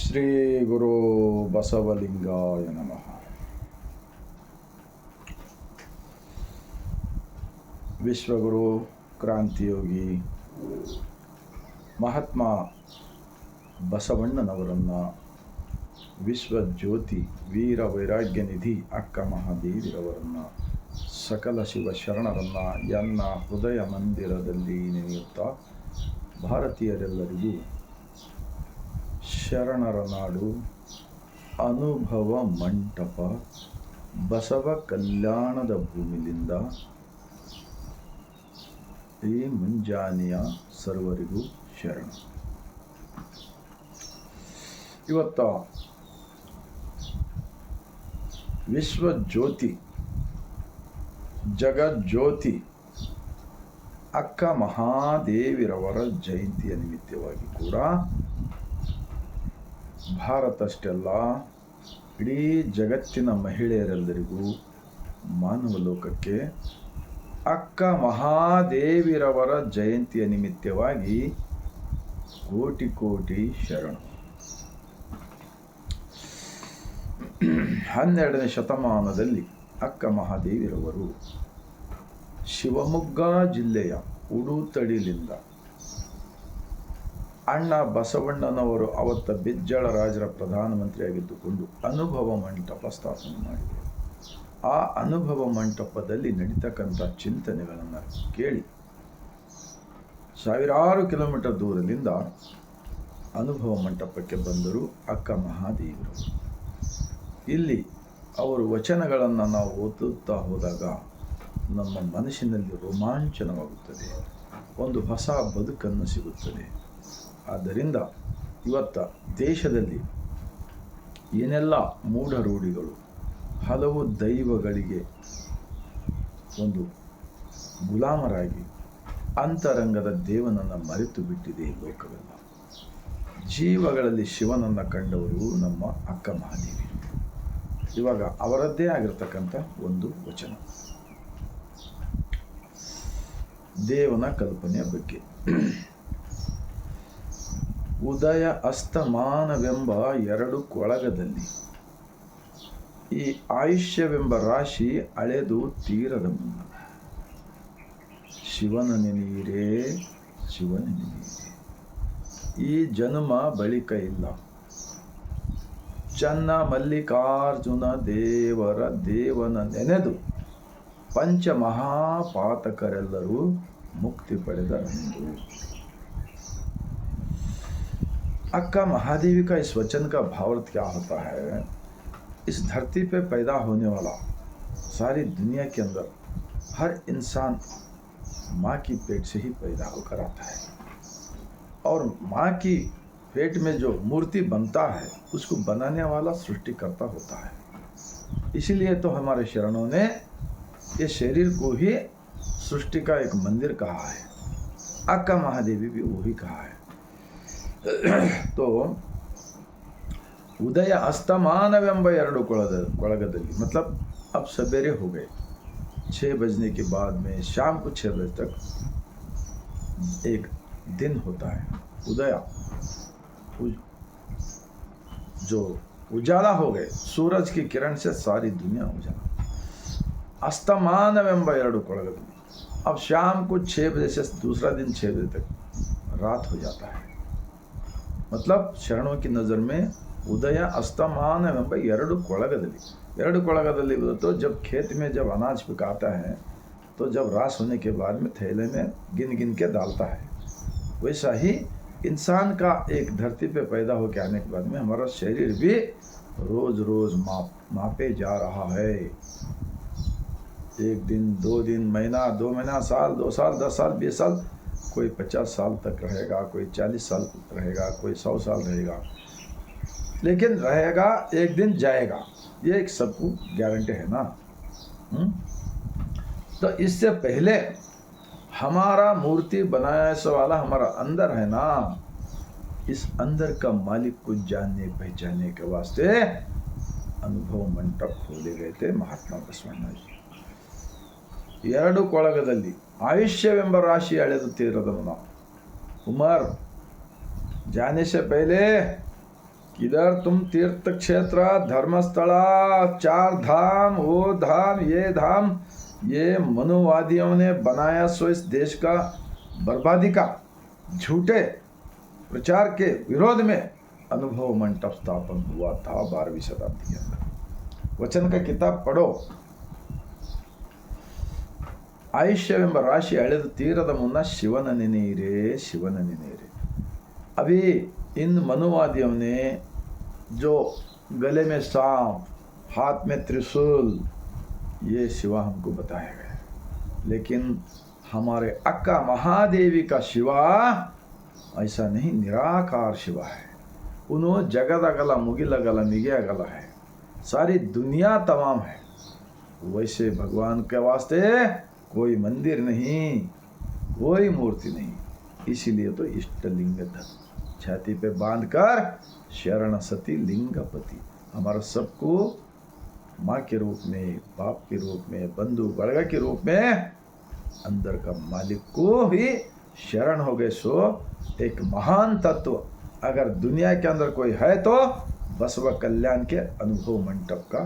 ಶ್ರೀ ಗುರು ಬಸವಲಿಂಗಾಯ ನಮಃ. ವಿಶ್ವಗುರು ಕ್ರಾಂತಿಯೋಗಿ ಮಹಾತ್ಮ ಬಸವಣ್ಣನವರನ್ನು, ವಿಶ್ವಜ್ಯೋತಿ ವೀರ ವೈರಾಗ್ಯ ನಿಧಿ ಅಕ್ಕ ಮಹಾದೇವಿರವರನ್ನು, ಸಕಲ ಶಿವ ಶರಣರನ್ನು ಎನ್ನ ಹೃದಯ ಮಂದಿರದಲ್ಲಿ ನೆನೆಯುತ್ತಾ, ಭಾರತೀಯರೆಲ್ಲರಿಗೂ ಶರಣರ ನಾಡು ಅನುಭವ ಮಂಟಪ ಬಸವ ಕಲ್ಯಾಣದ ಭೂಮಿಲಿಂದ ಈ ಮುಂಜಾನೆಯ ಸರ್ವರಿಗೂ ಶರಣ. ಇವತ್ತ ವಿಶ್ವಜ್ಯೋತಿ ಜಗಜ್ಯೋತಿ ಅಕ್ಕ ಮಹಾದೇವಿರವರ ಜಯಂತಿಯ ನಿಮಿತ್ತವಾಗಿ ಕೂಡ ಭಾರತ ಅಷ್ಟೆಲ್ಲ ಇಡೀ ಜಗತ್ತಿನ ಮಹಿಳೆಯರೆಲ್ಲರಿಗೂ, ಮಾನವ ಲೋಕಕ್ಕೆ ಅಕ್ಕ ಮಹಾದೇವಿರವರ ಜಯಂತಿಯ ನಿಮಿತ್ತವಾಗಿ ಕೋಟಿ ಕೋಟಿ ಶರಣ. 12ನೇ ಶತಮಾನದಲ್ಲಿ ಅಕ್ಕ ಮಹಾದೇವಿರವರು ಶಿವಮೊಗ್ಗ ಜಿಲ್ಲೆಯ ಉಡುತಡಿಲಿಂದ ಅಣ್ಣ ಬಸವಣ್ಣನವರು ಅವತ್ತ ಬಿಜ್ಜಳ ರಾಜರ ಪ್ರಧಾನಮಂತ್ರಿಯಾಗಿದ್ದುಕೊಂಡು ಅನುಭವ ಮಂಟಪ ಸ್ಥಾಪನೆ ಮಾಡಿದರು. ಆ ಅನುಭವ ಮಂಟಪದಲ್ಲಿ ನಡೀತಕ್ಕಂಥ ಚಿಂತನೆಗಳನ್ನು ಕೇಳಿ ಸಾವಿರಾರು ಕಿಲೋಮೀಟರ್ ದೂರದಿಂದ ಅನುಭವ ಮಂಟಪಕ್ಕೆ ಬಂದರು ಅಕ್ಕ ಮಹಾದೇವಿರವರು. ಇಲ್ಲಿ ಅವರು ವಚನಗಳನ್ನು ನಾವು ಓದುತ್ತಾ ಹೋದಾಗ ನಮ್ಮ ಮನಸ್ಸಿನಲ್ಲಿ ರೋಮಾಂಚನವಾಗುತ್ತದೆ, ಒಂದು ಹೊಸ ಬದುಕನ್ನು ಸಿಗುತ್ತದೆ. ಆದ್ದರಿಂದ ಇವತ್ತ ದೇಶದಲ್ಲಿ ಏನೆಲ್ಲ ಮೂಢರೂಢಿಗಳು, ಹಲವು ದೈವಗಳಿಗೆ ಒಂದು ಗುಲಾಮರಾಗಿ ಅಂತರಂಗದ ದೇವನನ್ನು ಮರೆತು ಬಿಟ್ಟಿದೆ ಲೋಕವೆಲ್ಲ. ಜೀವಗಳಲ್ಲಿ ಶಿವನನ್ನು ಕಂಡವರು ನಮ್ಮ ಅಕ್ಕ ಮಹಾದೇವಿ. ಇವಾಗ ಅವರದ್ದೇ ಆಗಿರತಕ್ಕಂಥ ಒಂದು ವಚನ ದೇವನ ಕಲ್ಪನೆಯ ಬಗ್ಗೆ. ಉದಯ ಅಸ್ತಮಾನವೆಂಬ ಎರಡು ಕೊಳಗದಲ್ಲಿ ಈ ಆಯುಷ್ಯವೆಂಬ ರಾಶಿ ಅಳೆದು ತೀರದ ಮುನ್ನ ಶಿವನ ನೆನೆಯಿರೇ, ಶಿವನ ನೆನೆಯಿರೇ. ಈ ಜನ್ಮ ಬಳಿಕ ಇಲ್ಲ. ಚನ್ನ ಮಲ್ಲಿಕಾರ್ಜುನ ದೇವನ ನೆನೆದು पंच महापातकरेल्लरू मुक्ति पಡೆದರೆಂದು. अक्का महादेवी का इस वचन का भावार्थ क्या होता है? इस धरती पे पैदा होने वाला सारी दुनिया के अंदर हर इंसान माँ की पेट से ही पैदा होकर आता है, और माँ की पेट में जो मूर्ति बनता है उसको बनाने वाला सृष्टिकर्ता होता है. इसीलिए तो हमारे शरणों ने ये शरीर को ही सृष्टि का एक मंदिर कहा है. अक्का महादेवी भी वही कहा है. तो उदय अस्तमानवेंब ಎರಡು ಕೊಳಗದಲ್ಲಿ मतलब अब सवेरे हो गए. 6 बजने के बाद में शाम को 6 बजे तक एक दिन होता है. उदय जो उजाला हो गए, सूरज की किरण से सारी दुनिया उजाला. अस्तमानवेंब ಎರಡು ಕೊಳಗದಲ್ಲಿ अब शाम को 6 बजे से दूसरा दिन 6 बजे तक रात हो जाता है. मतलब शरणों की नज़र में उदय अस्तमानवेंब ಎರಡು ಕೊಳಗದಲ್ಲಿ तो जब खेत में जब अनाज पकाता है तो जब रास होने के बाद में थैले में गिन गिन के डालता है, वैसा ही इंसान का एक धरती पे पैदा होकर आने के बाद में हमारा शरीर भी रोज़ रोज़ मापे जा रहा है. 1 दिन 2 दिन महीना 2 महीना साल 2 साल 10 साल 20 साल, कोई 50 साल तक रहेगा, कोई 40 साल रहेगा, कोई 100 साल रहेगा, लेकिन रहेगा, एक दिन जाएगा. ये एक सबको गारंटी है ना. तो इससे पहले हमारा मूर्ति बनाया वाला हमारा अंदर है ना, इस अंदर का मालिक को जानने पहचानने के वास्ते अनुभव मंटप खोले गए थे महात्मा बसवಣ್ಣ जी. ಎರಡು ಕೊಳಗದಲ್ಲಿ आयुष्यवेंब राशि अಳೆದು ತೀರದ ಮುನ್ನ. उमर जाने से पहले इधर तुम तीर्थ क्षेत्र, धर्मस्थल, 4 धाम, वो धाम, ये मनुवादियों ने बनाया, सो इस देश का बर्बादी का झूठे प्रचार के विरोध में अनुभव मंडप स्थापन हुआ था 12वीं शताब्दी के अंदर। वचन का किताब पढ़ो। ಆಯುಷ್ಯವೆಂಬ ರಾಶಿ ಅಳೆದು ತೀರದ ಮುನ್ನ ಶಿವನ ನೆನೆಯಿರೆ, ಶಿವನ ನೆನೆಯಿರೆ। अभी इन मनुवादियों ने जो गले में सांप, हाथ में त्रिशूल, ये शिवा हमको बताया गया, लेकिन हमारे अक्का महादेवी का शिवा ऐसा नहीं, निराकार शिवा है। उन्होंने जगदगल मुगिलगल मिगियागल है, सारी दुनिया तमाम है। वैसे भगवान के वास्ते कोई मंदिर नहीं, कोई मूर्ति नहीं, इसीलिए तो इष्टलिंग छाती पे बांधकर शरण सती लिंगपति, हमारा सबको माँ के रूप में, बाप के रूप में, बंधु बड़गा के रूप में अंदर का मालिक को ही शरण हो गए। सो एक महान तत्व अगर दुनिया के अंदर कोई है तो बसव कल्याण के अनुभव मंडप का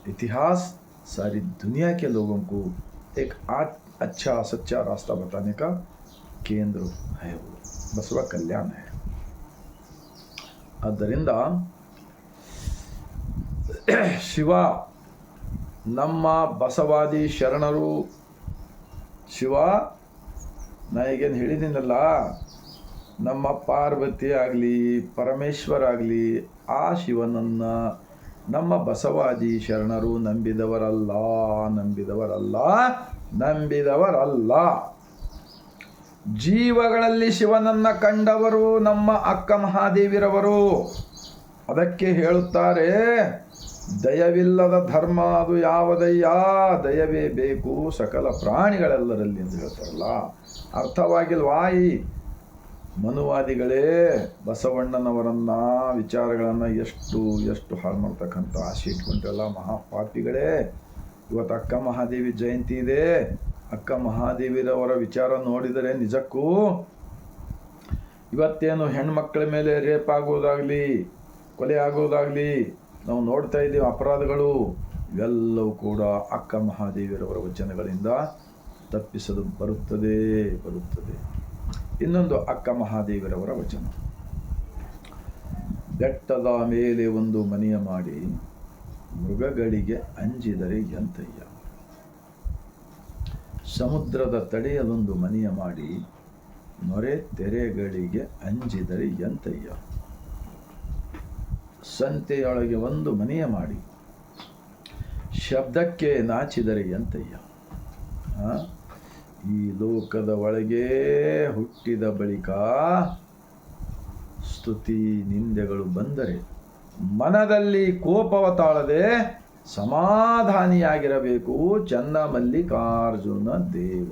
इतिहास सारी दुनिया के लोगों को एक अच्छा सच्चा रास्ता बताने का केंद्र है, वो बसव कल्याण है। ಆದ್ದರಿಂದ ಶಿವ ನಮ್ಮ ಬಸವಾದಿ ಶರಣರು, ಶಿವ ನಾ ಈಗೇನು ಹೇಳಿದ್ದೀನಲ್ಲ, ನಮ್ಮ ಪಾರ್ವತಿ ಆಗಲಿ ಪರಮೇಶ್ವರ ಆಗಲಿ ಆ ಶಿವನನ್ನು ನಮ್ಮ ಬಸವಾದಿ ಶರಣರು ನಂಬಿದವರಲ್ಲ, ನಂಬಿದವರಲ್ಲ, ನಂಬಿದವರಲ್ಲ। ಜೀವಗಳಲ್ಲಿ ಶಿವನನ್ನ ಕಂಡವರು ನಮ್ಮ ಅಕ್ಕ ಮಹಾದೇವಿರವರು। ಅದಕ್ಕೆ ಹೇಳುತ್ತಾರೆ, ದಯವಿಲ್ಲದ ಧರ್ಮ ಅದು ಯಾವುದಯ್ಯ, ದಯವೇ ಬೇಕು ಸಕಲ ಪ್ರಾಣಿಗಳೆಲ್ಲರಲ್ಲಿ ಎಂದು ಹೇಳ್ತಾರಲ್ಲ, ಅರ್ಥವಾಗಿಲ್ವಾ? ಈ ಮನುವಾದಿಗಳೇ ಬಸವಣ್ಣನವರನ್ನ ವಿಚಾರಗಳನ್ನು ಎಷ್ಟು ಹಾಳು ಮಾಡ್ತಕ್ಕಂಥ ಆಸೆ ಇಟ್ಕೊಂಡ್ರಲ್ಲ ಮಹಾಪಾಪಿಗಳೇ। ಇವತ್ತು ಅಕ್ಕ ಮಹಾದೇವಿ ಜಯಂತಿ ಇದೆ, ಅಕ್ಕ ಮಹಾದೇವಿರವರ ವಿಚಾರ ನೋಡಿದರೆ ನಿಜಕ್ಕೂ ಇವತ್ತೇನು ಹೆಣ್ಮಕ್ಳ ಮೇಲೆ ರೇಪ್ ಆಗೋದಾಗಲಿ, ಕೊಲೆ ಆಗೋದಾಗಲಿ ನಾವು ನೋಡ್ತಾ ಇದ್ದೀವಿ, ಅಪರಾಧಗಳು ಇವೆಲ್ಲವೂ ಕೂಡ ಅಕ್ಕ ಮಹಾದೇವಿರವರ ವಚನಗಳಿಂದ ತಪ್ಪಿಸಲು ಬರುತ್ತದೆ। ಇನ್ನೊಂದು ಅಕ್ಕ ಮಹಾದೇವಿರವರ ವಚನ, ಬೆಟ್ಟದ ಮೇಲೆ ಒಂದು ಮನೆಯ ಮಾಡಿ ಮೃಗಗಳಿಗೆ ಅಂಜಿದರೆ ಎಂತಯ್ಯ, ಸಮುದ್ರದ ತಡೆಯಲೊಂದು ಮನೆಯ ಮಾಡಿ ನೊರೆ ತೆರೆಗಳಿಗೆ ಅಂಜಿದರೆ ಎಂತಯ್ಯ, ಸಂತೆಯೊಳಗೆ ಒಂದು ಮನೆಯ ಮಾಡಿ ಶಬ್ದಕ್ಕೆ ನಾಚಿದರೆ ಎಂತಯ್ಯ, ಈ ಲೋಕದ ಒಳಗೆ ಹುಟ್ಟಿದ ಬಳಿಕ ಸ್ತುತಿ ನಿಂದೆಗಳು ಬಂದರೆ ಮನದಲ್ಲಿ ಕೋಪವ ತಾಳದೆ ಸಮಾಧಾನಿಯಾಗಿರಬೇಕು ಚನ್ನಮಲ್ಲಿಕಾರ್ಜುನ ದೇವ।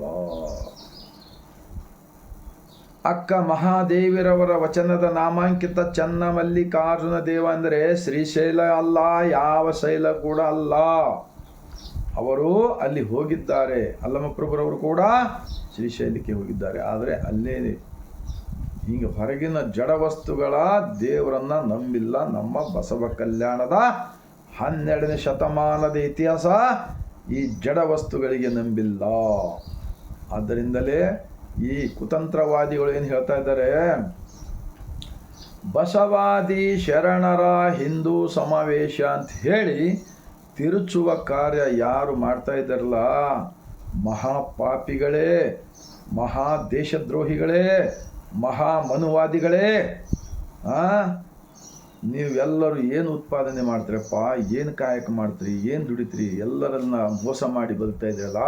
ಅಕ್ಕ ಮಹಾದೇವಿರವರ ವಚನದ ನಾಮಾಂಕಿತ ಚನ್ನಮಲ್ಲಿಕಾರ್ಜುನ ದೇವ ಅಂದರೆ ಶ್ರೀಶೈಲ ಅಲ್ಲ, ಯಾವ ಶೈಲ ಕೂಡ ಅಲ್ಲ। ಅವರು ಅಲ್ಲಿ ಹೋಗಿದ್ದಾರೆ, ಅಲ್ಲಮಪ್ರಭುರವರು ಕೂಡ ಶ್ರೀಶೈಲಕ್ಕೆ ಹೋಗಿದ್ದಾರೆ, ಆದರೆ ಅಲ್ಲೇ ಹೀಗೆ ಹೊರಗಿನ ಜಡ ವಸ್ತುಗಳ ದೇವರನ್ನ ನಂಬಿಲ್ಲ ನಮ್ಮ ಬಸವ ಕಲ್ಯಾಣದ 12ನೇ ಶತಮಾನದ ಇತಿಹಾಸ ಈ ಜಡ ವಸ್ತುಗಳಿಗೆ ನಂಬಿಲ್ಲ। ಆದ್ದರಿಂದಲೇ ಈ ಕುತಂತ್ರವಾದಿಗಳು ಏನು ಹೇಳ್ತಾ ಇದ್ದಾರೆ, ಬಸವಾದಿ ಶರಣರ ಹಿಂದೂ ಸಮಾವೇಶ ಅಂತ ಹೇಳಿ ತಿರುಚುವ ಕಾರ್ಯ ಯಾರು ಮಾಡ್ತಾ ಇದ್ದಾರಲ್ಲ, ಮಹಾಪಾಪಿಗಳೇ, ಮಹಾ ದೇಶದ್ರೋಹಿಗಳೇ, ಮಹಾ ಮನುವಾದಿಗಳೇ, ನೀವೆಲ್ಲರೂ ಏನು ಉತ್ಪಾದನೆ ಮಾಡ್ತೀರಪ್ಪ, ಏನು ಕಾಯಕ ಮಾಡ್ತೀರಿ, ಏನು ದುಡಿತೀರಿ, ಎಲ್ಲರನ್ನ ಮೋಸ ಮಾಡಿ ಬದುಕ್ತಾ ಇದ್ದೀರಲ್ಲ।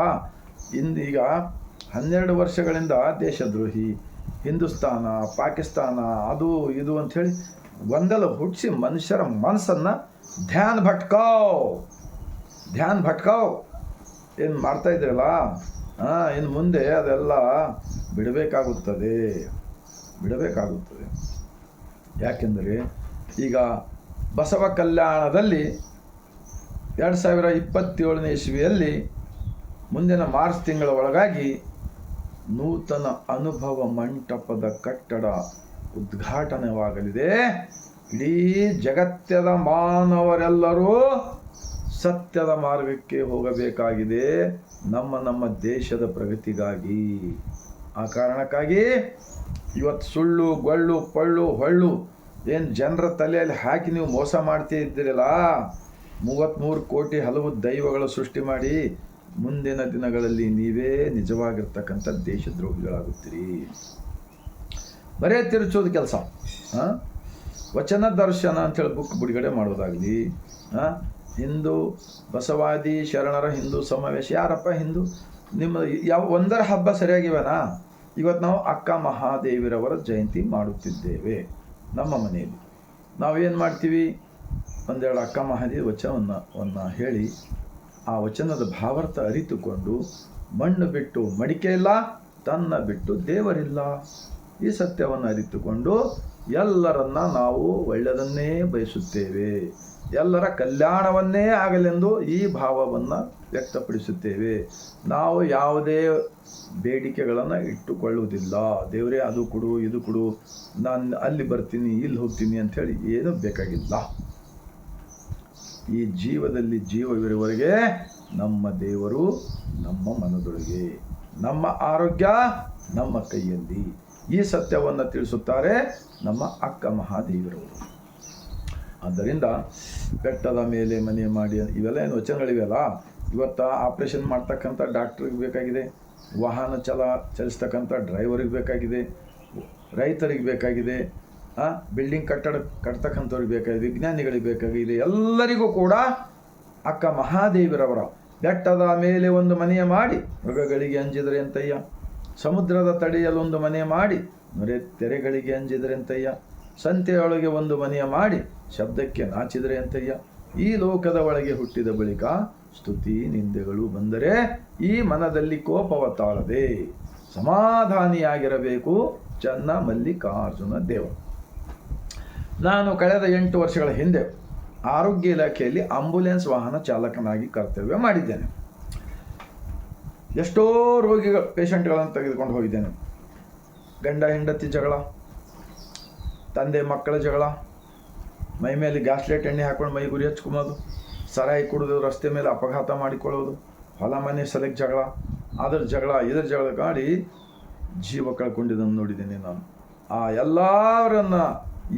ಇಂದೀಗ 12 ವರ್ಷಗಳಿಂದ ದೇಶದ್ರೋಹಿ, ಹಿಂದೂಸ್ತಾನ, ಪಾಕಿಸ್ತಾನ, ಅದು ಇದು ಅಂಥೇಳಿ ಗೊಂದಲ ಹುಟ್ಟಿಸಿ ಮನುಷ್ಯರ ಮನಸ್ಸನ್ನು ಧ್ಯಾನ ಭಟ್ಕಾವ್ ಏನು ಮಾಡ್ತಾ ಇದ್ದೀರಲ್ಲ, ಇನ್ನು ಮುಂದೆ ಅದೆಲ್ಲ ಬಿಡಬೇಕಾಗುತ್ತದೆ। ಯಾಕೆಂದರೆ ಈಗ ಬಸವ ಕಲ್ಯಾಣದಲ್ಲಿ 2027ನೇ ಇಸ್ವಿಯಲ್ಲಿ ಮುಂದಿನ ಮಾರ್ಚ್ ತಿಂಗಳ ಒಳಗಾಗಿ ನೂತನ ಅನುಭವ ಮಂಟಪದ ಕಟ್ಟಡ ಉದ್ಘಾಟನೆವಾಗಲಿದೆ। ಇಡೀ ಜಗತ್ತದ ಮಾನವರೆಲ್ಲರೂ ಸತ್ಯದ ಮಾರ್ಗಕ್ಕೆ ಹೋಗಬೇಕಾಗಿದೆ, ನಮ್ಮ ದೇಶದ ಪ್ರಗತಿಗಾಗಿ. ಆ ಕಾರಣಕ್ಕಾಗಿ ಇವತ್ತು ಸುಳ್ಳು ಗೊಳ್ಳು ಪಳ್ಳು ಹೊಳ್ಳು ಏನು ಜನರ ತಲೆಯಲ್ಲಿ ಹಾಕಿ ನೀವು ಮೋಸ ಮಾಡ್ತಾ ಇದ್ದೀರಲ್ಲ, 33 ಕೋಟಿ ಹಲವು ದೈವಗಳ ಸೃಷ್ಟಿ ಮಾಡಿ ಮುಂದಿನ ದಿನಗಳಲ್ಲಿ ನೀವೇ ನಿಜವಾಗಿರ್ತಕ್ಕಂಥ ದೇಶದ್ರೋಹಿಗಳಾಗುತ್ತೀರಿ. ಬರೇ ತಿರುಚೋದು ಕೆಲಸ. ವಚನ ದರ್ಶನ ಅಂಥೇಳಿ ಬುಕ್ ಬಿಡುಗಡೆ ಮಾಡೋದಾಗಲಿ, ಹಿಂದೂ ಬಸವಾದಿ ಶರಣರ ಹಿಂದೂ ಸಮಾವೇಶ. ಯಾರಪ್ಪ ಹಿಂದೂ? ನಿಮ್ಮ ಯಾವ ಒಂದರ ಹಬ್ಬ ಸರಿಯಾಗಿವೆನಾ? ಇವತ್ತು ನಾವು ಅಕ್ಕ ಮಹಾದೇವಿರವರ ಜಯಂತಿ ಮಾಡುತ್ತಿದ್ದೇವೆ ನಮ್ಮ ಮನೆಯಲ್ಲಿ. ನಾವೇನು ಮಾಡ್ತೀವಿ? ಒಂದೆರಡು ಅಕ್ಕ ಮಹಾದೇವಿ ವಚನವನ್ನು ಹೇಳಿ ಆ ವಚನದ ಭಾವಾರ್ಥ ಅರಿತುಕೊಂಡು, ಮಣ್ಣು ಬಿಟ್ಟು ಮಡಿಕೆ ಇಲ್ಲ, ತನ್ನ ಬಿಟ್ಟು ದೇವರಿಲ್ಲ, ಈ ಸತ್ಯವನ್ನು ಅರಿತುಕೊಂಡು ಎಲ್ಲರನ್ನ ನಾವು ಒಳ್ಳೆಯದನ್ನೇ ಬಯಸುತ್ತೇವೆ, ಎಲ್ಲರ ಕಲ್ಯಾಣವನ್ನೇ ಆಗಲೆಂದು ಈ ಭಾವವನ್ನು ವ್ಯಕ್ತಪಡಿಸುತ್ತೇವೆ. ನಾವು ಯಾವುದೇ ಬೇಡಿಕೆಗಳನ್ನು ಇಟ್ಟುಕೊಳ್ಳುವುದಿಲ್ಲ. ದೇವರೇ ಅದು ಕೊಡು, ಇದು ಕೊಡು, ನಾನು ಅಲ್ಲಿ ಬರ್ತೀನಿ, ಇಲ್ಲಿ ಹೋಗ್ತೀನಿ ಅಂಥೇಳಿ ಏನೂ ಬೇಕಾಗಿಲ್ಲ. ಈ ಜೀವದಲ್ಲಿ ಜೀವವಿರುವವರೆಗೆ ನಮ್ಮ ದೇವರು ನಮ್ಮ ಮನದೊಳಗೆ, ನಮ್ಮ ಆರೋಗ್ಯ ನಮ್ಮ ಕೈಯಲ್ಲಿ. ಈ ಸತ್ಯವನ್ನು ತಿಳಿಸುತ್ತಾರೆ ನಮ್ಮ ಅಕ್ಕ ಮಹಾದೇವಿರವರು. ಆದ್ದರಿಂದ ಬೆಟ್ಟದ ಮೇಲೆ ಮನೆ ಮಾಡಿ ಇವೆಲ್ಲ ಏನು ವಚನಗಳಿವೆಯಲ್ಲ, ಇವತ್ತು ಆಪ್ರೇಷನ್ ಮಾಡ್ತಕ್ಕಂಥ ಡಾಕ್ಟ್ರಿಗೆ ಬೇಕಾಗಿದೆ, ವಾಹನ ಚಲಿಸ್ತಕ್ಕಂಥ ಡ್ರೈವರಿಗೆ ಬೇಕಾಗಿದೆ, ರೈತರಿಗೆ ಬೇಕಾಗಿದೆ, ಬಿಲ್ಡಿಂಗ್ ಕಟ್ತಕ್ಕಂಥವ್ರಿಗೆ ಬೇಕಾಗಿದೆ, ವಿಜ್ಞಾನಿಗಳಿಗೆ ಬೇಕಾಗಿದೆ. ಎಲ್ಲರಿಗೂ ಕೂಡ ಅಕ್ಕ ಮಹಾದೇವಿರವರ ಬೆಟ್ಟದ ಮೇಲೆ ಒಂದು ಮನೆಯ ಮಾಡಿ ಮೃಗಗಳಿಗೆ ಅಂಜಿದರೆ ಅಂತಯ್ಯ, ಸಮುದ್ರದ ತಡೆಯಲ್ಲೊಂದು ಮನೆ ಮಾಡಿ ತೆರೆಗಳಿಗೆ ಅಂಜಿದರೆ ಅಂತಯ್ಯ, ಸಂತೆಯೊಳಗೆ ಒಂದು ಮನೆಯ ಮಾಡಿ ಶಬ್ದಕ್ಕೆ ನಾಚಿದರೆ ಅಂತಯ್ಯ. ಈ ಲೋಕದ ಒಳಗೆ ಹುಟ್ಟಿದ ಬಳಿಕ ಸ್ತುತಿ ನಿಂದೆಗಳು ಬಂದರೆ ಈ ಮನದಲ್ಲಿ ಕೋಪವ ತಾಳದೆ ಸಮಾಧಾನಿಯಾಗಿರಬೇಕು ಚನ್ನ ಮಲ್ಲಿಕಾರ್ಜುನ ದೇವ. ನಾನು ಕಳೆದ 8 ವರ್ಷಗಳ ಹಿಂದೆ ಆರೋಗ್ಯ ಇಲಾಖೆಯಲ್ಲಿ ಆಂಬ್ಯುಲೆನ್ಸ್ ವಾಹನ ಚಾಲಕನಾಗಿ ಕರ್ತವ್ಯ ಮಾಡಿದ್ದೇನೆ. ಎಷ್ಟೋ ರೋಗಿಗಳು ಪೇಷಂಟ್ಗಳನ್ನು ತೆಗೆದುಕೊಂಡು ಹೋಗಿದ್ದೇನೆ. ಗಂಡ ಹೆಂಡತಿ ಜಗಳ, ತಂದೆ ಮಕ್ಕಳ ಜಗಳ, ಮೈ ಮೇಲೆ ಗ್ಯಾಸ್ಲೈಟ್ ಎಣ್ಣೆ ಹಾಕೊಂಡು ಮೈ ಗುರಿ ಹಚ್ಕೊಳೋದು, ಸರಾಯಿ ಕುಡಿದು ರಸ್ತೆ ಮೇಲೆ ಅಪಘಾತ ಮಾಡಿಕೊಳ್ಳೋದು, ಹೊಲ ಮನೆ ಸಲಕ್ಕೆ ಜಗಳ, ಅದರ ಜಗಳ ಇದರ ಜಗಳ ಮಾಡಿ ಜೀವ ಕಳ್ಕೊಂಡಿದ್ದನ್ನು ನೋಡಿದ್ದೇನೆ ನಾನು. ಆ ಎಲ್ಲರನ್ನ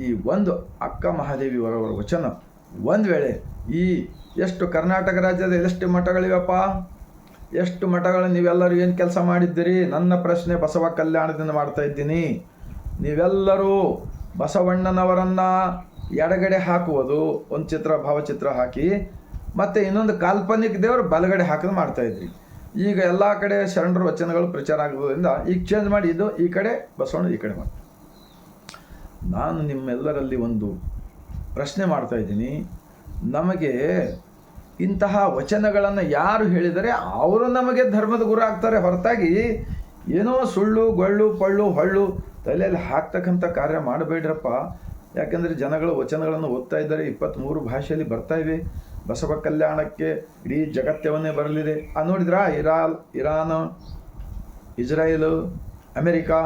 ಈ ಒಂದು ಅಕ್ಕ ಮಹಾದೇವಿಯವರವರ ವಚನ ಒಂದು ವೇಳೆ ಈ ಎಷ್ಟು ಕರ್ನಾಟಕ ರಾಜ್ಯದ ಎಷ್ಟು ಮಠಗಳಿವಪ್ಪ, ಎಷ್ಟು ಮಠಗಳು ನೀವೆಲ್ಲರೂ ಏನು ಕೆಲಸ ಮಾಡಿದ್ದೀರಿ? ನನ್ನ ಪ್ರಶ್ನೆ ಬಸವ ಕಲ್ಯಾಣದಿಂದ ಮಾಡ್ತಾ ಇದ್ದೀನಿ. ನೀವೆಲ್ಲರೂ ಬಸವಣ್ಣನವರನ್ನು ಎಡಗಡೆ ಹಾಕುವುದು, ಒಂದು ಚಿತ್ರ ಭಾವಚಿತ್ರ ಹಾಕಿ, ಮತ್ತು ಇನ್ನೊಂದು ಕಾಲ್ಪನಿಕ ದೇವರು ಬಲಗಡೆ ಹಾಕೋದು ಮಾಡ್ತಾಯಿದ್ರಿ. ಈಗ ಎಲ್ಲ ಕಡೆ ಶರಣರ ವಚನಗಳು ಪ್ರಚಾರ ಆಗೋದ್ರಿಂದ ಈಗ ಚೇಂಜ್ ಮಾಡಿ ಇದು ಈ ಕಡೆ ಬಸವಣ್ಣ ಈ ಕಡೆ ಮಾಡಿ. ನಾನು ನಿಮ್ಮೆಲ್ಲರಲ್ಲಿ ಒಂದು ಪ್ರಶ್ನೆ ಮಾಡ್ತಾ ಇದ್ದೀನಿ. ನಮಗೆ ಇಂತಹ ವಚನಗಳನ್ನು ಯಾರು ಹೇಳಿದರೆ ಅವರು ನಮಗೆ ಧರ್ಮದ ಗುರು ಆಗ್ತಾರೆ, ಹೊರತಾಗಿ ಏನೋ ಸುಳ್ಳು ಗೊಳ್ಳು ಪಳ್ಳು ಹೊಳ್ಳು ತಲೆಯಲ್ಲಿ ಹಾಕ್ತಕ್ಕಂಥ ಕಾರ್ಯ ಮಾಡಬೇಡ್ರಪ್ಪ. ಯಾಕೆಂದರೆ ಜನಗಳು ವಚನಗಳನ್ನು ಓದ್ತಾ ಇದ್ದಾರೆ, 23 ಭಾಷೆಯಲ್ಲಿ ಬರ್ತಾ ಇವೆ. ಬಸವ ಕಲ್ಯಾಣಕ್ಕೆ ಇಡೀ ಜಗತ್ತವನ್ನೇ ಬರಲಿದೆ. ನೋಡಿದ್ರಾ ಇರಾನ್, ಇಸ್ರಾಯೇಲು, ಅಮೆರಿಕಾ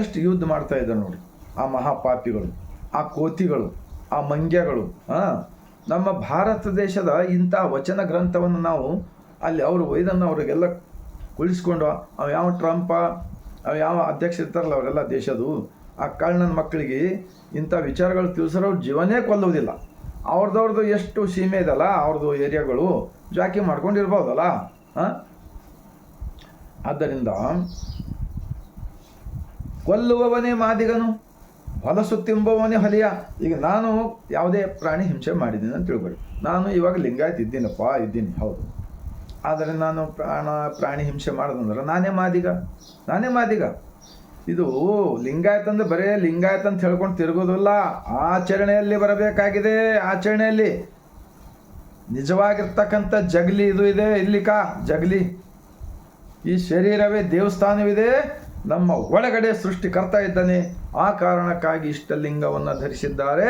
ಎಷ್ಟು ಯುದ್ಧ ಮಾಡ್ತಾ ಇದ್ದಾರೆ ನೋಡಿ. ಆ ಮಹಾಪಾಪಿಗಳು, ಆ ಕೋತಿಗಳು, ಆ ಮಂಗ್ಯಗಳು. ನಮ್ಮ ಭಾರತ ದೇಶದ ಇಂಥ ವಚನ ಗ್ರಂಥವನ್ನು ನಾವು ಅಲ್ಲಿ ಅವರು ಒಯ್ದನ್ನು ಅವರಿಗೆಲ್ಲ ಕುಳಿಸ್ಕೊಂಡು, ಅವು ಯಾವ ಟ್ರಂಪ, ಅವು ಯಾವ ಅಧ್ಯಕ್ಷ ಇರ್ತಾರಲ್ಲ ಅವರೆಲ್ಲ ದೇಶದು, ಆ ಕಳ್ಳನ ಮಕ್ಕಳಿಗೆ ಇಂಥ ವಿಚಾರಗಳು ತಿಳಿಸೋರು ಜೀವನೇ ಕೊಲ್ಲುವುದಿಲ್ಲ. ಅವ್ರದ್ದು ಎಷ್ಟು ಸೀಮೆ ಇದಲ್ಲ, ಅವ್ರದ್ದು ಏರಿಯಾಗಳು ಜಾಕಿ ಮಾಡ್ಕೊಂಡಿರ್ಬೋದಲ್ಲ. ಆದ್ದರಿಂದ ಕೊಲ್ಲುವವನೇ ಮಾದಿಗನು, ಹೊಲಸು ತಿಂಬುವವನೇ ಹೊಲಿಯ. ಈಗ ನಾನು ಯಾವುದೇ ಪ್ರಾಣಿ ಹಿಂಸೆ ಮಾಡಿದ್ದೀನಿ ಅಂತ ತಿಳ್ಕೊಳ್ಳಿ. ನಾನು ಇವಾಗ ಲಿಂಗಾಯತ್ ಇದ್ದೀನಿ ಹೌದು. ಆದರೆ ನಾನು ಪ್ರಾಣಿ ಹಿಂಸೆ ಮಾಡೋದಂದ್ರೆ ನಾನೇ ಮಾದಿಗ. ಇದು ಲಿಂಗಾಯತ್ ಅಂದರೆ ಬರೇ ಲಿಂಗಾಯತ್ ಅಂತ ಹೇಳ್ಕೊಂಡು ತಿರುಗೋದಿಲ್ಲ, ಆಚರಣೆಯಲ್ಲಿ ಬರಬೇಕಾಗಿದೆ. ಆಚರಣೆಯಲ್ಲಿ ನಿಜವಾಗಿರ್ತಕ್ಕಂಥ ಜಗಲಿ ಇದು ಇದೆ. ಜಗಲಿ ಈ ಶರೀರವೇ ದೇವಸ್ಥಾನವಿದೆ, ನಮ್ಮ ಒಳಗಡೆ ಸೃಷ್ಟಿಕರ್ತ ಇದ್ದಾನೆ. ಆ ಕಾರಣಕ್ಕಾಗಿ ಇಷ್ಟಲಿಂಗವನ್ನು ಧರಿಸಿದ್ದಾರೆ.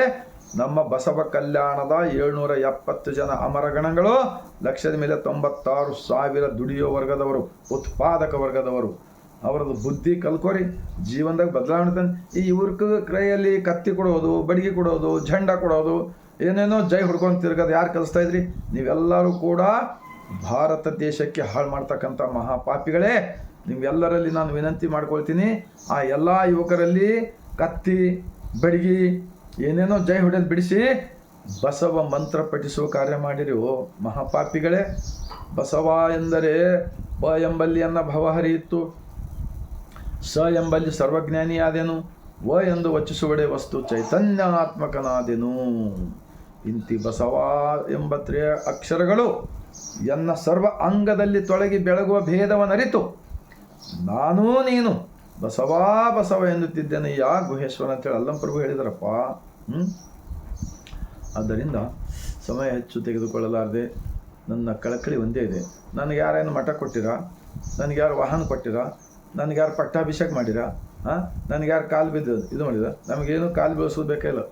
ನಮ್ಮ ಬಸವ ಕಲ್ಯಾಣದ 770 ಜನ ಅಮರಗಣಗಳು, ಲಕ್ಷದ ಮೇಲೆ 96,000 ದುಡಿಯೋ ವರ್ಗದವರು, ಉತ್ಪಾದಕ ವರ್ಗದವರು. ಅವರದ್ದು ಬುದ್ಧಿ ಕಲ್ಕೋರಿ, ಜೀವನದಾಗ ಬದಲಾವಣೆ ತಂದು. ಈ ಇವ್ರ ಕೈಯಲ್ಲಿ ಕತ್ತಿ ಕೊಡೋದು, ಬಡಿಗೆ ಕೊಡೋದು, ಝಂಡ ಕೊಡೋದು, ಏನೇನೋ ಜೈ ಹುಡ್ಕೊಂಡು ತಿರ್ಗೋದು ಯಾರು ಕಲಿಸ್ತಾ ಇದ್ರಿ? ನೀವೆಲ್ಲರೂ ಕೂಡ ಭಾರತ ದೇಶಕ್ಕೆ ಹಾಳು ಮಾಡ್ತಕ್ಕಂಥ ಮಹಾಪಾಪಿಗಳೇ. ನಿಮ್ಗೆಲ್ಲರಲ್ಲಿ ನಾನು ವಿನಂತಿ ಮಾಡ್ಕೊಳ್ತೀನಿ, ಆ ಎಲ್ಲ ಯುವಕರಲ್ಲಿ ಕತ್ತಿ ಬಡಿಗಿ ಏನೇನೋ ಜೈ ಹೊಡೆದು ಬಿಡಿಸಿ ಬಸವ ಮಂತ್ರ ಪಠಿಸುವ ಕಾರ್ಯ ಮಾಡಿರಿ. ಓ ಮಹಾಪಾಪಿಗಳೇ, ಬಸವ ಎಂದರೆ ಪ ಎಂಬಲ್ಲಿ ಅನ್ನ ಭವ ಹರಿಯಿತ್ತು, ಸ ಎಂಬಲ್ಲಿ ಸರ್ವಜ್ಞಾನಿ ಆದೆನು, ವ ಎಂದು ವಚಿಸುವಡೆ ವಸ್ತು ಚೈತನ್ಯಾತ್ಮಕನಾದೆನು. ಇಂತಿ ಬಸವ ಎಂಬ ಅಕ್ಷರಗಳು ಎನ್ನ ಸರ್ವ ಅಂಗದಲ್ಲಿ ತೊಳಗಿ ಬೆಳಗುವ ಭೇದವನ್ನರಿತು ನಾನೂ ನೀನು ಬಸವ ಬಸವ ಎನ್ನುತ್ತಿದ್ದೇನೆಯ್ಯ ಗುಹೇಶ್ವರ ಅಂತೇಳಿ ಅಲ್ಲಂಪ್ರಭು ಹೇಳಿದಾರಪ್ಪ. ಆದ್ದರಿಂದ ಸಮಯ ಹೆಚ್ಚು ತೆಗೆದುಕೊಳ್ಳಲಾರದೆ ನನ್ನ ಕಳಕಳಿ ಒಂದೇ ಇದೆ. ನನಗೆ ಯಾರೇನು ಮಠ ಕೊಟ್ಟಿರಾ, ನನಗೆ ಯಾರು ವಾಹನ ಕೊಟ್ಟಿರಾ, ನನಗೆ ಯಾರು ಪಟ್ಟಾಭಿಷೇಕ ಮಾಡಿರಾ, ನನಗೆ ಯಾರು ಕಾಲು ಬಿದ್ದು ಇದು ಮಾಡಿದ? ನಮಗೇನು ಕಾಲು ಬೀಳಿಸೋದು ಬೇಕಿಲ್ಲ.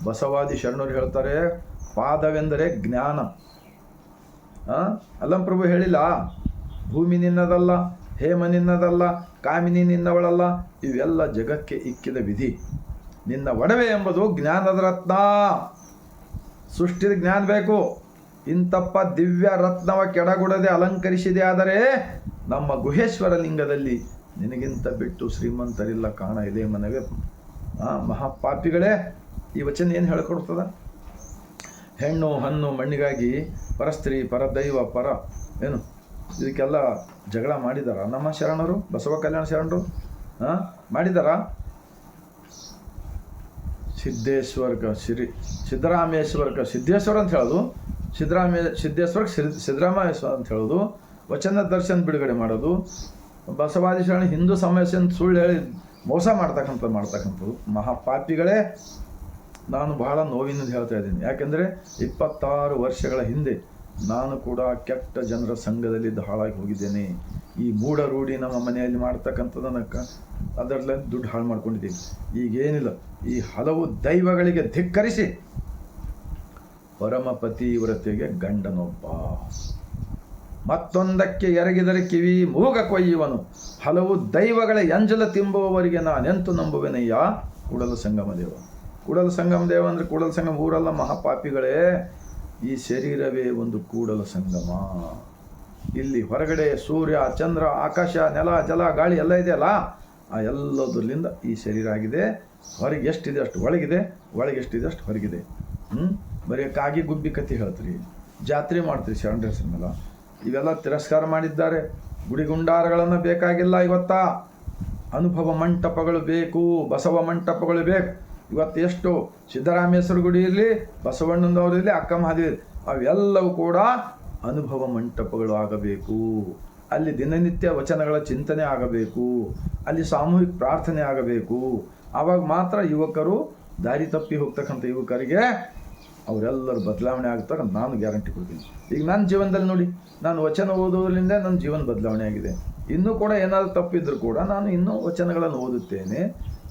ಬಸವಾದಿ ಶರಣರು ಹೇಳ್ತಾರೆ, ಪಾದವೆಂದರೆ ಜ್ಞಾನ. ಅಲ್ಲಂಪ್ರಭು ಹೇಳಿಲ್ಲ, ಭೂಮಿ ನಿನ್ನದಲ್ಲ, ಹೇಮ ನಿನ್ನದಲ್ಲ, ಕಾಮಿನಿ ನಿನ್ನವಳಲ್ಲ, ಇವೆಲ್ಲ ಜಗಕ್ಕೆ ಇಕ್ಕಿದ ವಿಧಿ. ನಿನ್ನ ಒಡವೆ ಎಂಬುದು ಜ್ಞಾನದ ರತ್ನ. ಸೃಷ್ಟಿದ ಜ್ಞಾನ ಬೇಕು. ಇಂತಪ್ಪ ದಿವ್ಯ ರತ್ನವ ಕೆಡಗುಡದೆ ಅಲಂಕರಿಸಿದೆ. ಆದರೆ ನಮ್ಮ ಗುಹೇಶ್ವರ ಲಿಂಗದಲ್ಲಿ ನಿನಗಿಂತ ಬಿಟ್ಟು ಶ್ರೀಮಂತರಿಲ್ಲ ಕಾಣ ಇದೆ ಮನವೇ. ಮಹಾಪಾಪಿಗಳೇ, ಈ ವಚನ ಏನು ಹೇಳ್ಕೊಡ್ತದ? ಹೆಣ್ಣು ಹಣ್ಣು ಮಣ್ಣಿಗಾಗಿ ಪರಸ್ತ್ರೀ ಪರದೈವ ಪರ ಏನು ಇದಕ್ಕೆಲ್ಲ ಜಗಳ ಮಾಡಿದಾರ ನಮ್ಮ ಶರಣರು, ಬಸವ ಕಲ್ಯಾಣ ಶರಣರು ಮಾಡಿದಾರ? ಸಿದ್ದೇಶ್ವರ್ಗ ಸಿದ್ದರಾಮೇಶ್ವರ್ಗ ಸಿದ್ದೇಶ್ವರ ಅಂತ ಹೇಳೋದು, ಸಿದ್ದೇಶ್ವರ್ಗ ಸಿದ್ದರಾಮೇಶ್ವರ ಅಂತ ಹೇಳೋದು, ವಚನ ದರ್ಶನ ಬಿಡುಗಡೆ ಮಾಡೋದು, ಬಸವಾದಿ ಶರಣ ಹಿಂದೂ ಸಮಸ್ಯೆ ಅಂತ ಸುಳ್ಳು ಹೇಳಿ ಮೋಸ ಮಾಡ್ತಕ್ಕಂಥದ್ದು ಮಹಾಪಾಪಿಗಳೇ. ನಾನು ಬಹಳ ನೋವಿನಿಂದ ಹೇಳ್ತಾ ಇದ್ದೀನಿ. ಯಾಕೆಂದರೆ 26 ವರ್ಷಗಳ ಹಿಂದೆ ನಾನು ಕೂಡ ಕೆಟ್ಟ ಜನರ ಸಂಘದಲ್ಲಿ ಹಾಳಾಗಿ ಹೋಗಿದ್ದೇನೆ. ಈ ಮೂಢ ರೂಢಿ ನಮ್ಮ ಮನೆಯಲ್ಲಿ ಮಾಡ್ತಕ್ಕಂಥದ್ದನ್ನು ಅದರಲ್ಲೇ ದುಡ್ಡು ಹಾಳು ಮಾಡ್ಕೊಂಡಿದ್ದೀವಿ. ಈಗೇನಿಲ್ಲ, ಈ ಹಲವು ದೈವಗಳಿಗೆ ಧಿಕ್ಕರಿಸಿ ಪರಮ ಪತಿವ್ರತೆಗೆ ಗಂಡನೊಬ್ಬ, ಮತ್ತೊಂದಕ್ಕೆ ಎರಗಿದರೆ ಕಿವಿ ಮೂಗ ಕೊಯ್ಯುವನು, ಹಲವು ದೈವಗಳ ಎಂಜಲ ತಿಂಬುವವರಿಗೆ ನಾನೆಂತು ನಂಬುವೆನಯ್ಯ ಕೂಡಲ ಸಂಗಮ ದೇವ. ಕೂಡಲ ಸಂಗಮ ದೇವ ಅಂದರೆ ಕೂಡಲ ಸಂಗಮ ಊರಲ್ಲ ಮಹಾಪಾಪಿಗಳೇ. ಈ ಶರೀರವೇ ಒಂದು ಕೂಡಲ ಸಂಗಮ. ಇಲ್ಲಿ ಹೊರಗಡೆ ಸೂರ್ಯ ಚಂದ್ರ ಆಕಾಶ ನೆಲ ಜಲ ಗಾಳಿ ಎಲ್ಲ ಇದೆಯಲ್ಲ, ಆ ಎಲ್ಲದರಿಂದ ಈ ಶರೀರ ಆಗಿದೆ. ಹೊರಗೆ ಎಷ್ಟಿದೆ ಅಷ್ಟು ಒಳಗಿದೆ, ಒಳಗೆ ಎಷ್ಟಿದೆ ಅಷ್ಟು ಹೊರಗಿದೆ. ಬರೀ ಕಾಗಿ ಗುಬ್ಬಿ ಕತ್ತಿ ಹೇಳ್ತೀರಿ, ಜಾತ್ರೆ ಮಾಡ್ತೀರಿ ಶರಣರ ಹೆಸರ ಮೇಲೆ. ಇವೆಲ್ಲ ತಿರಸ್ಕಾರ ಮಾಡಿದ್ದಾರೆ. ಗುಡಿಗುಂಡಾರಗಳನ್ನು ಬೇಕಾಗಿಲ್ಲ. ಇವತ್ತ ಅನುಭವ ಮಂಟಪಗಳು ಬೇಕು, ಬಸವ ಮಂಟಪಗಳು ಬೇಕು. ಇವತ್ತು ಎಷ್ಟು ಸಿದ್ದರಾಮೇಶ್ವರ ಗುಡಿ ಇರಲಿ, ಬಸವಣ್ಣನವರು ಇರಲಿ, ಅಕ್ಕ ಮಹಾದೇವಿ, ಅವೆಲ್ಲವೂ ಕೂಡ ಅನುಭವ ಮಂಟಪಗಳು ಆಗಬೇಕು. ಅಲ್ಲಿ ದಿನನಿತ್ಯ ವಚನಗಳ ಚಿಂತನೆ ಆಗಬೇಕು, ಅಲ್ಲಿ ಸಾಮೂಹಿಕ ಪ್ರಾರ್ಥನೆ ಆಗಬೇಕು. ಆವಾಗ ಮಾತ್ರ ಯುವಕರು ದಾರಿ ತಪ್ಪಿ ಹೋಗ್ತಕ್ಕಂಥ ಯುವಕರಿಗೆ ಅವರೆಲ್ಲರೂ ಬದಲಾವಣೆ ಆಗ್ತಾರೆ. ನಾನು ಗ್ಯಾರಂಟಿ ಕೊಡ್ತೀನಿ. ಈಗ ನನ್ನ ಜೀವನದಲ್ಲಿ ನೋಡಿ, ನಾನು ವಚನ ಓದೋದ್ರಿಂದ ನನ್ನ ಜೀವನ ಬದಲಾವಣೆ ಆಗಿದೆ. ಇನ್ನೂ ಕೂಡ ಏನಾದರೂ ತಪ್ಪಿದ್ರೂ ಕೂಡ ನಾನು ಇನ್ನೂ ವಚನಗಳನ್ನು ಓದುತ್ತೇನೆ,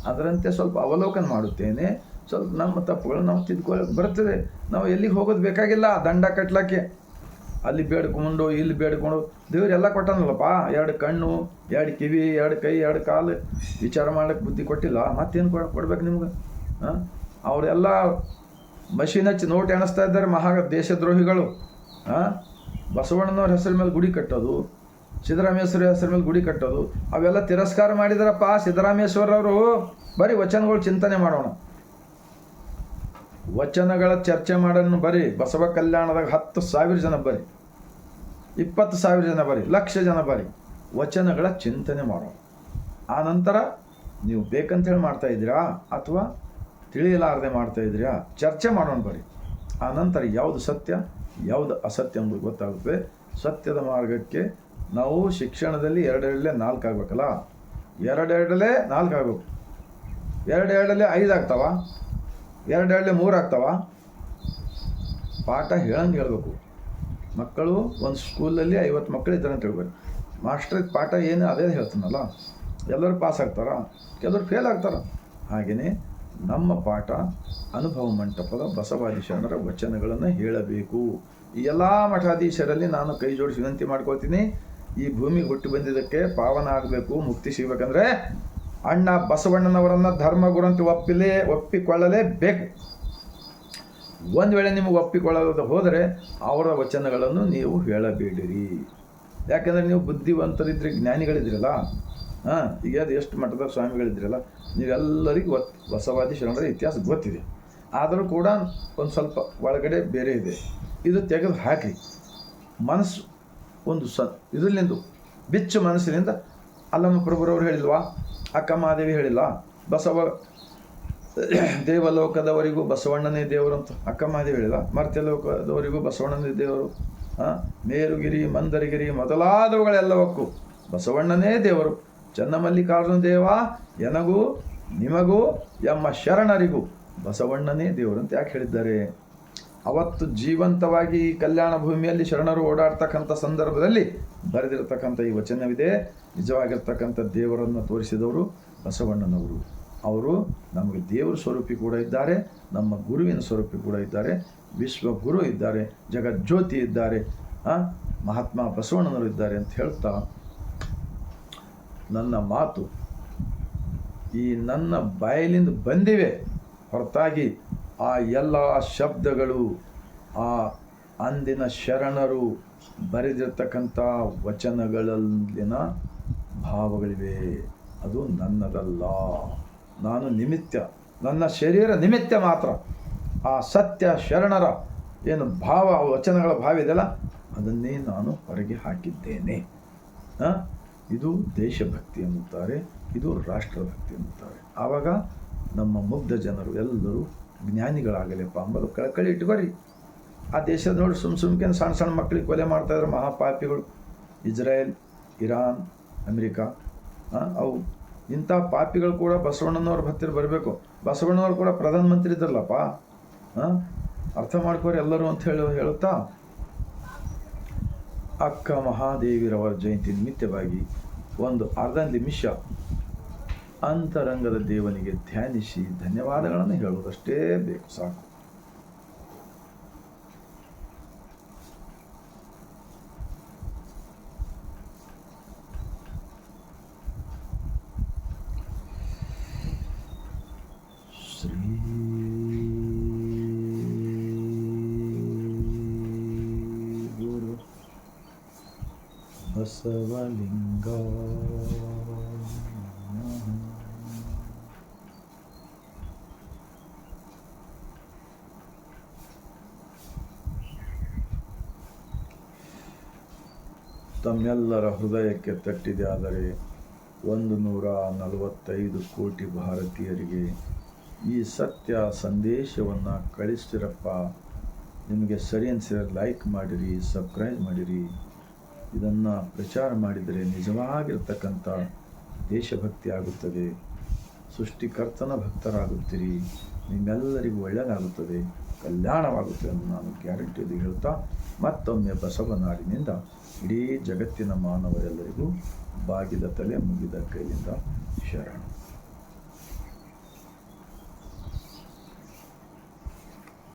ಅದರಂತೆ ಸ್ವಲ್ಪ ಅವಲೋಕನ ಮಾಡುತ್ತೇನೆ. ಸ್ವಲ್ಪ ನಮ್ಮ ತಪ್ಪುಗಳು ನಾವು ತಿದ್ಕೊಳ್ಳೋಕೆ ಬರ್ತದೆ. ನಾವು ಎಲ್ಲಿಗೆ ಹೋಗೋದು ಬೇಕಾಗಿಲ್ಲ ದಂಡ ಕಟ್ಲಕ್ಕೆ. ಅಲ್ಲಿ ಬೇಡ್ಕೊಂಡು ಇಲ್ಲಿ ಬೇಡ್ಕೊಂಡು ದೇವ್ರು ಎಲ್ಲ ಕೊಟ್ಟನಲ್ಲಪ್ಪ. 2 ಕಣ್ಣು, 2 ಕಿವಿ, 2 ಕೈ, 2 ಕಾಲು, ವಿಚಾರ ಮಾಡೋಕ್ಕೆ ಬುದ್ಧಿ ಕೊಟ್ಟಿಲ್ಲ. ಮತ್ತೇನು ಕೊಡ್ಬೇಕು ನಿಮ್ಗೆ? ಅವರೆಲ್ಲ ಮಷೀನ್ ಹಚ್ಚಿ ನೋಟ್ ಎಣಿಸ್ತಾ ಇದ್ದಾರೆ ದೇಶದ್ರೋಹಿಗಳು. ಬಸವಣ್ಣನವ್ರ ಹೆಸರ ಮೇಲೆ ಗುಡಿ ಕಟ್ಟೋದು, ಸಿದ್ದರಾಮೇಶ್ವರ ಹೆಸರ ಮೇಲೆ ಗುಡಿ ಕಟ್ಟೋದು, ಅವೆಲ್ಲ ತಿರಸ್ಕಾರ ಮಾಡಿದಾರಪ್ಪ ಸಿದ್ದರಾಮೇಶ್ವರವರು. ಬರೀ ವಚನಗಳು ಚಿಂತನೆ ಮಾಡೋಣ, ವಚನಗಳ ಚರ್ಚೆ ಮಾಡೋಣ. ಬರೀ ಬಸವ ಕಲ್ಯಾಣದಾಗ 10,000 ಜನ ಬರೀ, 20,000 ಜನ ಬರೀ, 1,00,000 ಜನ ಬರೀ, ವಚನಗಳ ಚಿಂತನೆ ಮಾಡೋಣ. ಆ ನಂತರ ನೀವು ಬೇಕಂತೇಳಿ ಮಾಡ್ತಾ ಇದ್ದೀರಾ ಅಥವಾ ತಿಳಿಯಲಾರದೆ ಮಾಡ್ತಾ ಇದ್ದೀರಾ, ಚರ್ಚೆ ಮಾಡೋಣ ಬರೀ. ಆ ನಂತರ ಯಾವುದು ಸತ್ಯ ಯಾವುದು ಅಸತ್ಯ ಎಂಬುದು ಗೊತ್ತಾಗುತ್ತೆ. ಸತ್ಯದ ಮಾರ್ಗಕ್ಕೆ ನಾವು ಶಿಕ್ಷಣದಲ್ಲಿ 2 4 ಆಗಬೇಕಲ್ಲ, 2 4 ಆಗಬೇಕು, 2 5 ಆಗ್ತಾವ, 2 3 ಆಗ್ತಾವ. ಪಾಠ ಹೇಳಂಗೆ ಹೇಳಬೇಕು. ಮಕ್ಕಳು ಒಂದು ಸ್ಕೂಲಲ್ಲಿ 50 ಮಕ್ಕಳು ಇದ್ದಾರೆ ಅಂತ ಹೇಳ್ಬೇಕು. ಮಾಸ್ಟ್ರಿಗೆ ಪಾಠ ಏನು ಅದೇ ಹೇಳ್ತಾನಲ್ಲ, ಎಲ್ಲರೂ ಪಾಸ್ ಆಗ್ತಾರ, ಕೆಲವರು ಫೇಲ್ ಆಗ್ತಾರ. ಹಾಗೆಯೇ ನಮ್ಮ ಪಾಠ ಅನುಭವ ಮಂಟಪದ ಬಸವಾದಿ ಶರಣರ ವಚನಗಳನ್ನು ಹೇಳಬೇಕು. ಈ ಎಲ್ಲ ಮಠಾಧೀಶರಲ್ಲಿ ನಾನು ಕೈ ಜೋಡಿಸಿ ವಿನಂತಿ ಮಾಡ್ಕೊಳ್ತೀನಿ. ಈ ಭೂಮಿಗೆ ಹುಟ್ಟಿ ಬಂದಿದ್ದಕ್ಕೆ ಪಾವನ ಆಗಬೇಕು, ಮುಕ್ತಿ ಸಿಗಬೇಕಂದ್ರೆ ಅಣ್ಣ ಬಸವಣ್ಣನವರನ್ನು ಧರ್ಮಗುರು ಅಂತ ಒಪ್ಪಿಕೊಳ್ಳಲೇಬೇಕು. ಒಂದು ವೇಳೆ ನಿಮಗೆ ಒಪ್ಪಿಕೊಳ್ಳೋದು ಹೋದರೆ ಅವರ ವಚನಗಳನ್ನು ನೀವು ಹೇಳಬೇಡಿರಿ. ಯಾಕೆಂದರೆ ನೀವು ಬುದ್ಧಿವಂತರಿದ್ದರೆ, ಜ್ಞಾನಿಗಳಿದ್ರಲ್ಲ, ಈಗ ಅದು ಎಷ್ಟು ಮಠದ ಸ್ವಾಮಿಗಳಿದ್ರಲ್ಲ, ನೀವೆಲ್ಲರಿಗೂ ಬಸವಾದಿ ಶರಣರ ಇತಿಹಾಸ ಗೊತ್ತಿದೆ. ಆದರೂ ಕೂಡ ಒಂದು ಸ್ವಲ್ಪ ಒಳಗಡೆ ಬೇರೆ ಇದೆ. ಇದು ತೆಗೆದು ಹಾಕಿ ಮನಸ್ಸು ಒಂದು ಇದರಿಂದ ಬಿಚ್ಚು ಮನಸ್ಸಿನಿಂದ ಅಲ್ಲಮ್ಮ ಪ್ರಭುರವರು ಹೇಳಿಲ್ವಾ, ಅಕ್ಕ ಮಹಾದೇವಿ ಹೇಳಿಲ್ಲ, ಬಸವ ದೇವಲೋಕದವರಿಗೂ ಬಸವಣ್ಣನೇ ದೇವರು ಅಂತ ಅಕ್ಕ ಮಹಾದೇವಿ ಹೇಳಿಲ್ಲ, ಮರ್ತ್ಯಲೋಕದವರಿಗೂ ಬಸವಣ್ಣನೇ ದೇವರು, ಮೇರುಗಿರಿ ಮಂದರಗಿರಿ ಮೊದಲಾದವುಗಳೆಲ್ಲವಕ್ಕೂ ಬಸವಣ್ಣನೇ ದೇವರು. ಚನ್ನಮಲ್ಲಿಕಾರ್ಜುನ ದೇವ ಎನಗೂ ನಿಮಗೂ ಎಮ್ಮ ಶರಣರಿಗೂ ಬಸವಣ್ಣನೇ ದೇವರು ಅಂತ ಯಾಕೆ ಹೇಳಿದ್ದಾರೆ? ಅವತ್ತು ಜೀವಂತವಾಗಿ ಕಲ್ಯಾಣ ಭೂಮಿಯಲ್ಲಿ ಶರಣರು ಓಡಾಡ್ತಕ್ಕಂಥ ಸಂದರ್ಭದಲ್ಲಿ ಬರೆದಿರತಕ್ಕಂಥ ಈ ವಚನವಿದೆ. ನಿಜವಾಗಿರ್ತಕ್ಕಂಥ ದೇವರನ್ನು ತೋರಿಸಿದವರು ಬಸವಣ್ಣನವರು. ಅವರು ನಮಗೆ ದೇವರ ಸ್ವರೂಪಿ ಕೂಡ ಇದ್ದಾರೆ, ನಮ್ಮ ಗುರುವಿನ ಸ್ವರೂಪಿ ಕೂಡ ಇದ್ದಾರೆ, ವಿಶ್ವಗುರು ಇದ್ದಾರೆ, ಜಗಜ್ಯೋತಿ ಇದ್ದಾರೆ, ಮಹಾತ್ಮ ಬಸವಣ್ಣನವರು ಇದ್ದಾರೆ ಅಂತ ಹೇಳ್ತಾ ನನ್ನ ಮಾತು ಈ ನನ್ನ ಬಾಯಲಿಂದ ಬಂದಿವೆ ಹೊರತಾಗಿ ಆ ಎಲ್ಲ ಶಬ್ದಗಳು ಆ ಅಂದಿನ ಶರಣರು ಬರೆದಿರ್ತಕ್ಕಂಥ ವಚನಗಳಲ್ಲಿನ ಭಾವಗಳಿವೆ. ಅದು ನನ್ನದಲ್ಲ, ನಾನು ನಿಮಿತ್ತ, ನನ್ನ ಶರೀರ ನಿಮಿತ್ತ ಮಾತ್ರ. ಆ ಸತ್ಯ ಶರಣರ ಏನು ಭಾವ, ವಚನಗಳ ಭಾವ ಇದೆಯಲ್ಲ, ಅದನ್ನೇ ನಾನು ಹೊರಗೆ ಹಾಕಿದ್ದೇನೆ. ಇದು ದೇಶಭಕ್ತಿ ಎನ್ನುತ್ತಾರೆ, ಇದು ರಾಷ್ಟ್ರಭಕ್ತಿ ಎನ್ನುತ್ತಾರೆ. ಆವಾಗ ನಮ್ಮ ಮುಗ್ಧ ಜನರು ಎಲ್ಲರೂ ಜ್ಞಾನಿಗಳಾಗಲಿಪ್ಪ ಅಂಬಲು ಕಳಕಳಿ ಇಟ್ಕೊರಿ. ಆ ದೇಶದ ನೋಡಿ ಸುಮ್ಕೆ ಸಣ್ಣ ಸಣ್ಣ ಮಕ್ಕಳಿಗೆ ಕೊಲೆ ಮಾಡ್ತಾಯಿದ್ರು ಮಹಾಪಾಪಿಗಳು. ಇಜ್ರಾಯೆಲ್, ಇರಾನ್, ಅಮೆರಿಕಾ, ಅವು ಇಂಥ ಪಾಪಿಗಳು ಕೂಡ ಬಸವಣ್ಣನವ್ರ ಹತ್ತಿರ ಬರಬೇಕು. ಬಸವಣ್ಣವ್ರು ಕೂಡ ಪ್ರಧಾನಮಂತ್ರಿ ಇದ್ರಲ್ಲಪ್ಪ, ಅರ್ಥ ಮಾಡ್ಕೋರಿ ಎಲ್ಲರೂ ಅಂತ ಹೇಳುತ್ತಾ ಅಕ್ಕ ಮಹಾದೇವಿರವರ ಜಯಂತಿ ನಿಮಿತ್ತವಾಗಿ ಒಂದು ಅರ್ಧ ನಿಮಿಷ ಅಂತರಂಗದ ದೇವನಿಗೆ ಧ್ಯಾನಿಸಿ ಧನ್ಯವಾದಗಳನ್ನು ಹೇಳುವುದಷ್ಟೇ ಬೇಕು, ಸಾಕು. ಶ್ರೀ ಗುರು ಬಸವಲಿಂಗ ತಮ್ಮೆಲ್ಲರ ಹೃದಯಕ್ಕೆ ತಟ್ಟಿದೆ. ಆದರೆ 145 ಕೋಟಿ ಭಾರತೀಯರಿಗೆ ಈ ಸತ್ಯ ಸಂದೇಶವನ್ನು ಕಳಿಸ್ತಿರಪ್ಪ. ನಿಮಗೆ ಸರಿ ಅನಿಸಿದರೆ ಲೈಕ್ ಮಾಡಿರಿ, ಸಬ್ಸ್ಕ್ರೈಬ್ ಮಾಡಿರಿ. ಇದನ್ನು ಪ್ರಚಾರ ಮಾಡಿದರೆ ನಿಜವಾಗಿರ್ತಕ್ಕಂಥ ದೇಶಭಕ್ತಿ ಆಗುತ್ತದೆ, ಸೃಷ್ಟಿಕರ್ತನ ಭಕ್ತರಾಗುತ್ತೀರಿ, ನಿಮ್ಮೆಲ್ಲರಿಗೂ ಒಳ್ಳೆಯದಾಗುತ್ತದೆ, ಕಲ್ಯಾಣವಾಗುತ್ತದೆ ಎಂದು ನಾನು ಗ್ಯಾರಂಟಿಯಲ್ಲಿ ಹೇಳ್ತಾ ಮತ್ತೊಮ್ಮೆ ಬಸವನಾಡಿನಿಂದ ಇಡೀ ಜಗತ್ತಿನ ಮಾನವರೆಲ್ಲರಿಗೂ ಬಾಗಿದ ತಲೆ ಮುಗಿದ ಕೈಯಿಂದ ಶರಣ.